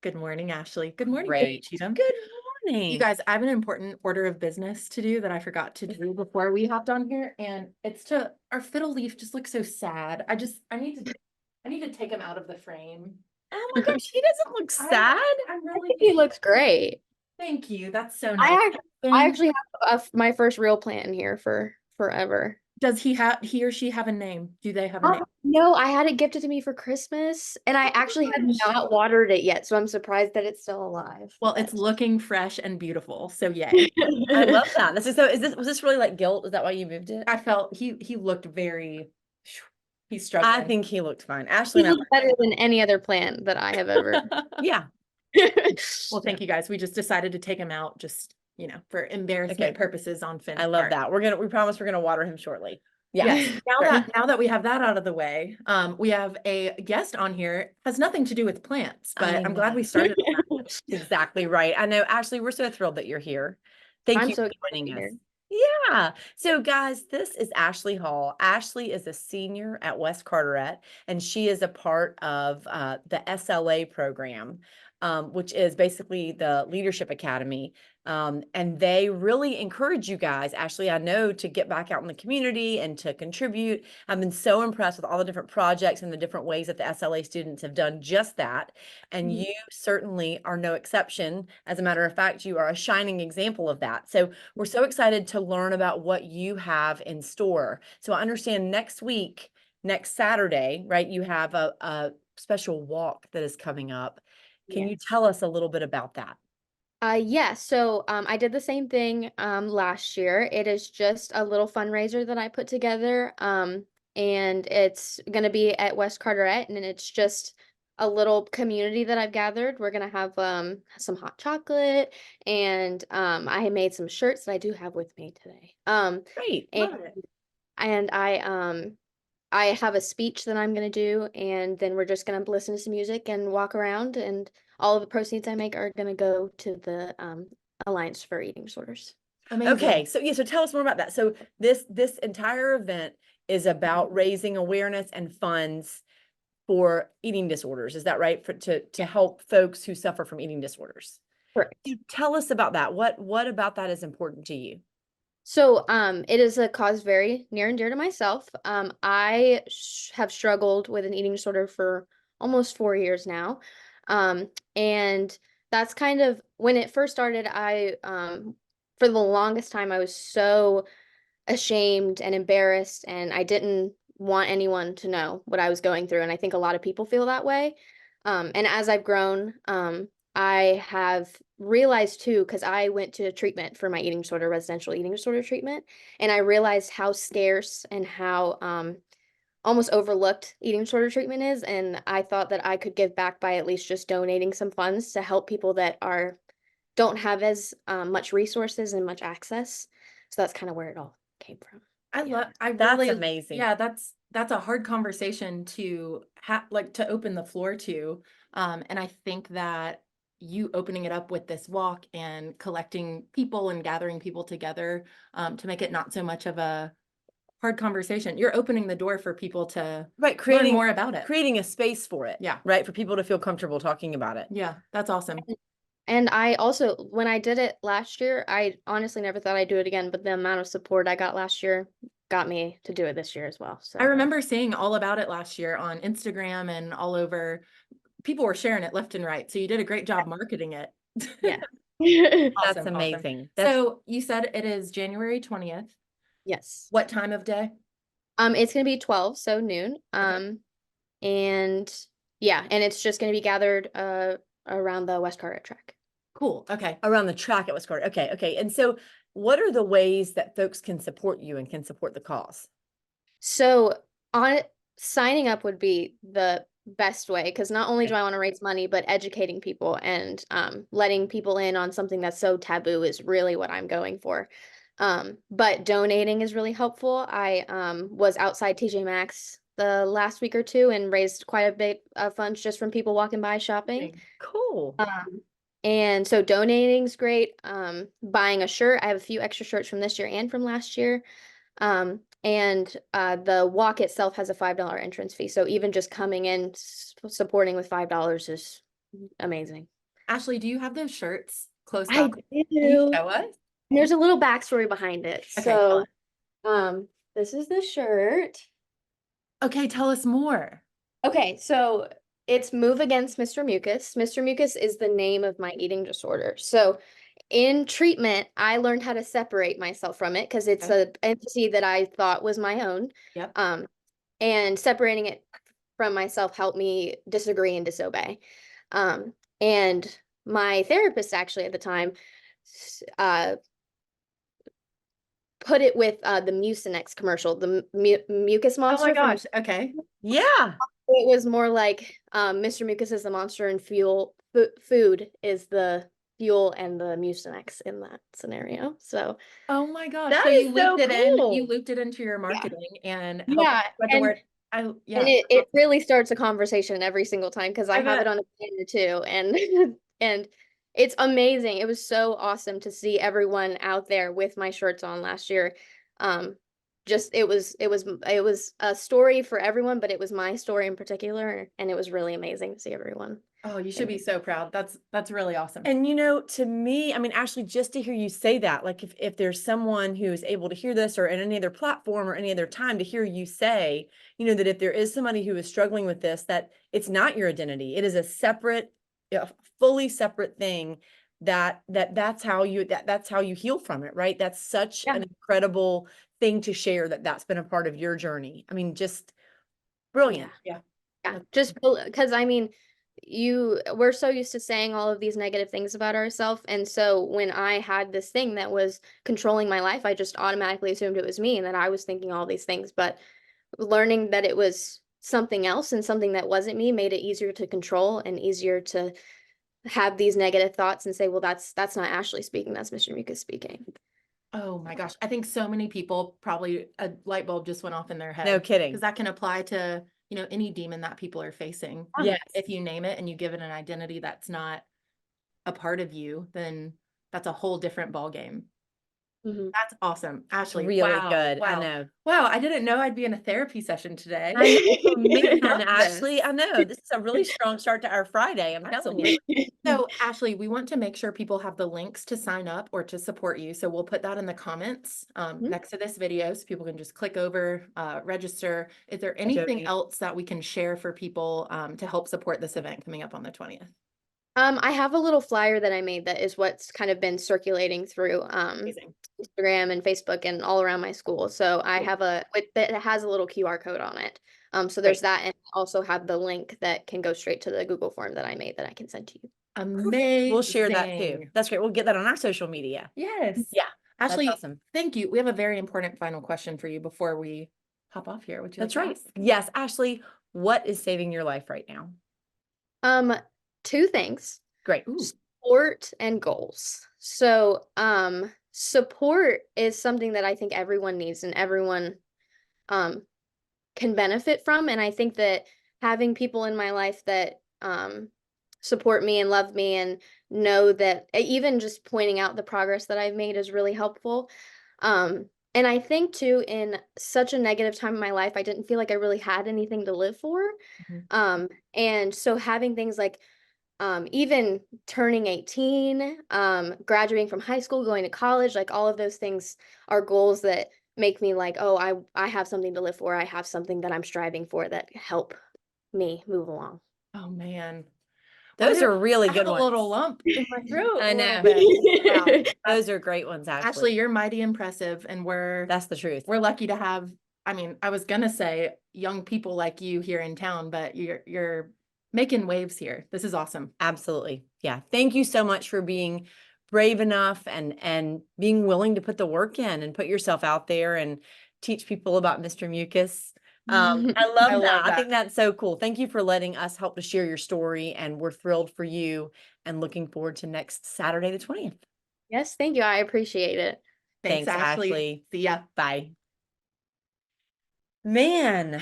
Good morning, Ashley. Good morning, Great. Cheatham. Good You morning. guys, I have an important order of business to do that I forgot to do before we hopped on here, and it's to our fiddle leaf just looks so sad. I need to take him out of the frame. Oh my gosh, he doesn't look sad. I'm I really think he looks great. thank you. That's so nice. I act I actually have my first real plan here for forever. Does he or she have a name? Do they have a name? No, I had it gifted to me for Christmas, and I Oh actually my have gosh. not watered it yet, so I'm surprised that it's still alive. Well, it's But looking fresh and beautiful, so yay. I love that. This is so. Was this really like guilt? Is that why you moved it? I felt he looked very he's I struggling. think he looked fine. he Ashley and looks better than any other plan that I have ever. yeah. Well, thank you guys. We just decided to take him out just, for embarrassment Okay. purposes on Finn's I love part. that. We promise we're gonna water him shortly. Yeah. Yes. Now that we have that out of the way, we have a guest on here. Has nothing to do with plants, but I'm glad we started on that. Exactly right. I know, Ashley, we're so thrilled that you're here. Thank I'm you so for excited to joining be us. here. Yeah. So, guys, this is Ashley Hall. Ashley is a senior at West Carteret, and she is a part of the SLA program, which is basically the Leadership Academy. And they really encourage you guys, Ashley, I know, to get back out in the community and to contribute. I've been so impressed with all the different projects and the different ways that the SLA students have done just that. And you certainly are no exception. As a matter of fact, you are a shining example of that. So we're so excited to learn about what you have in store. So I understand next week, next Saturday, right, you have a special walk that is coming up. Can you tell us a little bit about that? Yeah, so I did the same thing last year. It is just a little fundraiser that I put together. And it's gonna be at West Carteret, and then it's just a little community that I've gathered. We're gonna have some hot chocolate, and I made some shirts that I do have with me today. Great. And Love it. and I have a speech that I'm gonna do, and then we're just gonna listen to some music and walk around, and all of the proceeds I make are gonna go to the Alliance for Eating Disorders. Amazing. Okay, so yeah, so tell us more about that. So this entire event is about raising awareness and funds for eating disorders. Is that right? To help folks who suffer from eating disorders. Correct. You tell us about that. What about that is important to you? So, it is a cause very near and dear to myself. Have struggled with an eating disorder for almost 4 years now. And that's kind of when it first started, for the longest time, I was so ashamed and embarrassed, and I didn't want anyone to know what I was going through. And I think a lot of people feel that way. And as I've grown, I have realized too, because I went to treatment for my eating disorder, residential eating disorder treatment, and I realized how scarce and how almost overlooked eating disorder treatment is. And I thought that I could give back by at least just donating some funds to help people that don't have as much resources and much access. So that's kind of where it all came from. Yeah. That's amazing. Yeah, that's a hard conversation to have, like, to open the floor to. And I think that you opening it up with this walk and collecting people and gathering people together, to make it not so much of a hard conversation. You're opening the door for people to Right, learn more about it. creating a space for it. Yeah. Right, for people to feel comfortable talking about it. Yeah, that's awesome. And I also, when I did it last year, I honestly never thought I'd do it again, but the amount of support I got last year got me to do it this year as well. I So remember seeing all about it last year on Instagram and all over. People were sharing it left and right. So you did a great job marketing it. yeah. That's Awesome, awesome. amazing. So you said it is January 20th. Yes. What time of day? It's gonna be 12, so noon. And yeah, and it's just gonna be gathered around the West Carteret track. Cool. Okay. Around the track at West Carter. Okay, okay. And so what are the ways that folks can support you and can support the cause? So on signing up would be the best way, because not only do Okay. I want to raise money, but educating people and letting people in on something that's so taboo is really what I'm going for. But donating is really helpful. I was outside TJ Maxx the last week or two and raised quite a bit of funds just from people walking by shopping. Cool. And so donating's great. Buying a shirt, I have a few extra shirts from this year and from last year. And the walk itself has a $5 entrance fee. So even just coming in supporting with $5 is amazing. Ashley, do you have those shirts close by? I Can you do. show us? There's a little backstory behind it. Okay, tell So, us. this is the shirt. Okay, tell us more. Okay, so it's Move Against Mr. Mucus. Mr. Mucus is the name of my eating disorder. So in treatment, I learned how to separate myself from it because it's Okay. an entity that I thought was my own. Yep. And separating it from myself helped me disagree and disobey. And my therapist actually at the time put it with the Mucinex commercial, the mucus Oh my monster from gosh. Okay. Yeah. it was more like Mr. Mucus is the monster and food is the fuel and the Mucinex in that scenario. So Oh my gosh. That So is you so looped it in, you cool. looped it into your yeah. marketing and helped Yeah. spread the word. And it really starts a conversation every single time because I I have bet. it on a banner too. And and it's amazing. It was so awesome to see everyone out there with my shirts on last year. Um just it was a story for everyone, but it was my story in particular, and it was really amazing to see everyone. Oh, you should be so proud. That's really awesome. And to me, I mean, Ashley, just to hear you say that, like if there's someone who is able to hear this or in any other platform or any other time to hear you say, that if there is somebody who is struggling with this, that it's not your identity. It is a separate, fully separate thing that's how you heal from it, right? That's such Yeah. an incredible thing to share that's been a part of your journey. I mean, just brilliant. Yeah. Yeah, just because I mean, we're so used to saying all of these negative things about ourselves, and so when I had this thing that was controlling my life, I just automatically assumed it was me and that I was thinking all these things. But learning that it was something else and something that wasn't me made it easier to control and easier to have these negative thoughts and say, well, that's not Ashley speaking, that's Mr. Mucus speaking. Oh my gosh. I think so many people probably a light bulb just went off in their head. No kidding. Because that can apply to, any demon that people are facing. Yes. If you name it and you give it an identity that's not a part of you, then that's a whole different ball game. That's awesome. Ashley, really wow, good. I wow. know. Wow, I didn't know I'd be in a therapy session today. I know, man, love Ashley, this. I know. This is a really strong start to our Friday, I'm telling you. So, Ashley, we want to make sure people have the links to sign up or to support you. So we'll put that in the comments next to this video so people can just click over, register. Is there anything else that we can share for people to help support this event coming up on the 20th? I have a little flyer that I made that is what's kind of been circulating through Amazing. Instagram and Facebook and all around my school. So I Cool. have that has a little QR code on it. So there's that, and I also have the link that can go straight to the Google form that I made that I can send to you. Amazing. We'll share that too. That's great. We'll get that on our social media. Yes. Yeah. Ashley, awesome. Thank you. We have a very important final question for you before we hop off here. Would you like That's to right. ask? Yes, Ashley, what is saving your life right now? Two things. Great. Support and goals. So, support is something that I think everyone needs and everyone can benefit from. And I think that having people in my life that support me and love me and know that even just pointing out the progress that I've made is really helpful. And I think too, in such a negative time in my life, I didn't feel like I really had anything to live for. And so having things like even turning 18, graduating from high school, going to college, like all of those things are goals that make me like, oh, I have something to live for. I have something that I'm striving for that help me move along. Oh man. Those are really good ones. A little ones. lump in my throat. I a know. little bit. Wow. Those are great ones, Ashley, Ashley. you're mighty impressive, and That's the truth. we're lucky to have, I mean, I was gonna say young people like you here in town, but you're making waves here. This is awesome. Absolutely. Yeah. Thank you so much for being brave enough and being willing to put the work in and put yourself out there and teach people about Mr. Mucus. I love that. I think that's so cool. Thank you for letting us help to share your story, and we're thrilled for you and looking forward to next Saturday, the 20th. Yes, thank you. I appreciate it. Thanks, Ashley. See ya. Bye. Man,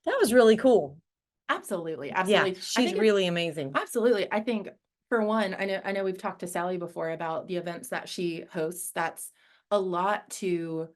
that was really cool. Absolutely. Yeah, she's really amazing. Absolutely. I think for one, I know we've talked to Sally before about the events that she hosts. That's a lot to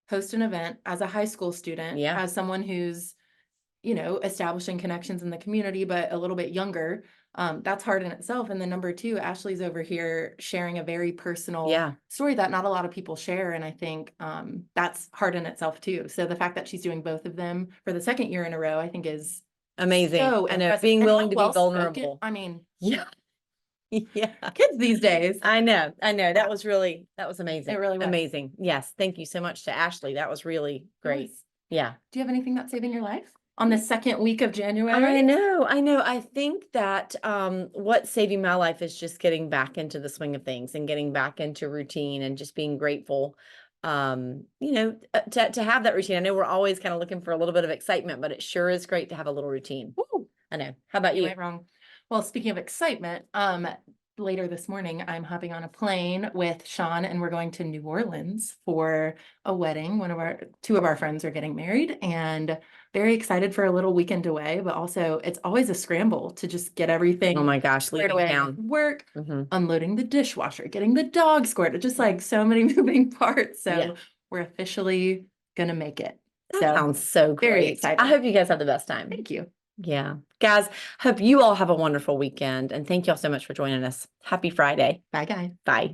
host an event as a high school student, as someone who's, establishing connections in the community, but a little bit younger. That's hard in itself. And then number two, Ashley's over here sharing a very personal Yeah. story that not a lot of people share. And I think that's hard in itself too. So the fact that she's doing both of them for the second year in a row, I think is Amazing. so I know, impressive. being And how willing to be well-spoken- vulnerable. I mean, Yeah. Yeah. kids these days. I know. That was amazing. It really was. Amazing. Yes. Thank you so much to Ashley. That was really great. Yes. Yeah. Do you have anything that's saving your life on the second week of January? I know. I think that what's saving my life is just getting back into the swing of things and getting back into routine and just being grateful to have that routine. I know we're always kind of looking for a little bit of excitement, but it sure is great to have a little routine. Woo. I know. How about You you? went wrong. Well, speaking of excitement, later this morning, I'm hopping on a plane with Sean and we're going to New Orleans for a wedding. Two of our friends are getting married and very excited for a little weekend away, but also it's always a scramble to just get everything Oh my gosh, squared leaving away. town. Work, Mhm. unloading the dishwasher, getting the dog squirted, just like so many moving parts. So Yeah. we're officially gonna make it. That So sounds so great. very excited. I hope you guys have the best time. thank you. Yeah. Guys, hope you all have a wonderful weekend. And thank you all so much for joining us. Happy Friday. Bye, guys. Bye.